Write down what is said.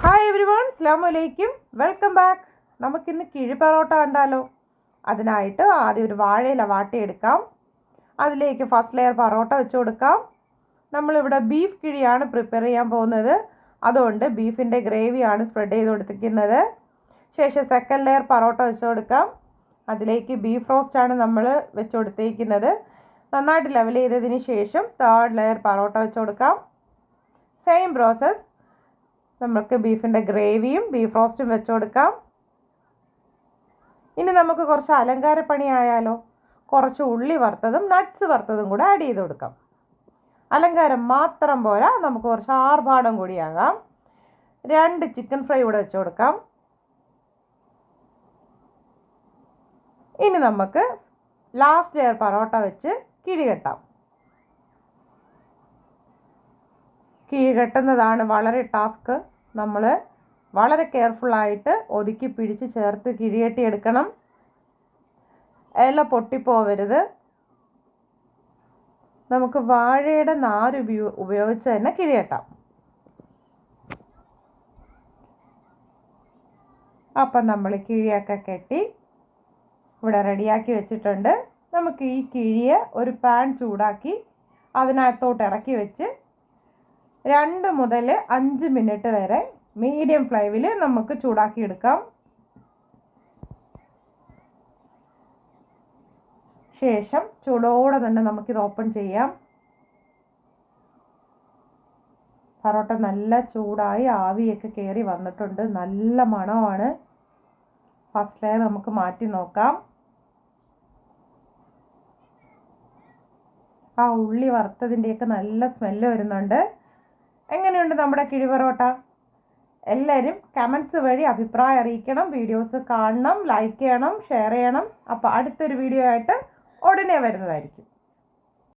Hi everyone, അസ്സലാമു അലൈക്കും, welcome back. നമുക്കിന്ന് കിഴി പൊറോട്ട കണ്ടാലോ. അതിനായിട്ട് ആദ്യം ഒരു വാഴയില വാട്ടിയെടുക്കാം. അതിലേക്ക് ഫസ്റ്റ് ലെയർ പൊറോട്ട വെച്ച് കൊടുക്കാം. നമ്മളിവിടെ ബീഫ് കിഴിയാണ് പ്രിപ്പയർ ചെയ്യാൻ പോകുന്നത്, അതുകൊണ്ട് ബീഫിൻ്റെ ഗ്രേവിയാണ് സ്പ്രെഡ് ചെയ്ത് കൊടുത്തിരിക്കുന്നത്. ശേഷം സെക്കൻഡ് ലെയർ പൊറോട്ട വെച്ച് കൊടുക്കാം. അതിലേക്ക് ബീഫ് റോസ്റ്റാണ് നമ്മൾ വെച്ച് കൊടുത്തിരിക്കുന്നത്. നന്നായിട്ട് ലെവൽ ചെയ്തതിന് ശേഷം തേർഡ് ലെയർ പൊറോട്ട വെച്ച് കൊടുക്കാം. സെയിം പ്രോസസ്സ് നമുക്ക് ബീഫിൻ്റെ ഗ്രേവിയും ബീഫ് റോസ്റ്റും വെച്ച് കൊടുക്കാം. ഇനി നമുക്ക് കുറച്ച് അലങ്കാരപ്പണി ആയാലോ. കുറച്ച് ഉള്ളി വറുത്തതും നട്ട്സ് വറുത്തതും കൂടെ ആഡ് ചെയ്ത് കൊടുക്കാം. അലങ്കാരം മാത്രം പോരാ, നമുക്ക് കുറച്ച് ആർഭാടം കൂടിയാകാം. 2 ചിക്കൻ ഫ്രൈ കൂടെ വെച്ച് കൊടുക്കാം. ഇനി നമുക്ക് ലാസ്റ്റ് ലെയർ പൊറോട്ട വെച്ച് കിഴി കെട്ടാം. കിഴി കെട്ടുന്നതാണ് വളരെ ടാസ്ക്. നമ്മൾ വളരെ കെയർഫുള്ളായിട്ട് ഒതുക്കി പിടിച്ച് ചേർത്ത് കിഴികെട്ടിയെടുക്കണം. ഇല പൊട്ടിപ്പോവരുത്. നമുക്ക് വാഴയുടെ നാര് ഉപയോഗിച്ച് തന്നെ കിഴികെട്ടാം. അപ്പം നമ്മൾ കിഴിയൊക്കെ കെട്ടി ഇവിടെ റെഡിയാക്കി വെച്ചിട്ടുണ്ട്. നമുക്ക് ഈ കിഴിയെ ഒരു പാൻ ചൂടാക്കി അതിനകത്തോട്ട് ഇറക്കി വെച്ച് 2 മുതൽ 5 മിനിറ്റ് വരെ മീഡിയം ഫ്ലെയിമിൽ നമുക്ക് ചൂടാക്കിയെടുക്കാം. ശേഷം ചൂടോടെ തന്നെ നമുക്കിത് ഓപ്പൺ ചെയ്യാം. പൊറോട്ട നല്ല ചൂടായി ആവിയൊക്കെ കയറി വന്നിട്ടുണ്ട്. നല്ല മണമാണ്. ഫസ്റ്റ് ലെയർ നമുക്ക് മാറ്റി നോക്കാം. ആ ഉള്ളി വറുത്തതിൻ്റെയൊക്കെ നല്ല സ്മെല്ല് വരുന്നുണ്ട്. എങ്ങനെയുണ്ട് നമ്മുടെ കിഴി പൊറോട്ട? എല്ലാവരും കമൻസ് വഴി അഭിപ്രായം അറിയിക്കണം. വീഡിയോസ് കാണണം, ലൈക്ക് ചെയ്യണം, ഷെയർ ചെയ്യണം. അപ്പോൾ അടുത്തൊരു വീഡിയോ ആയിട്ട് ഉടനെ വരുന്നതായിരിക്കും.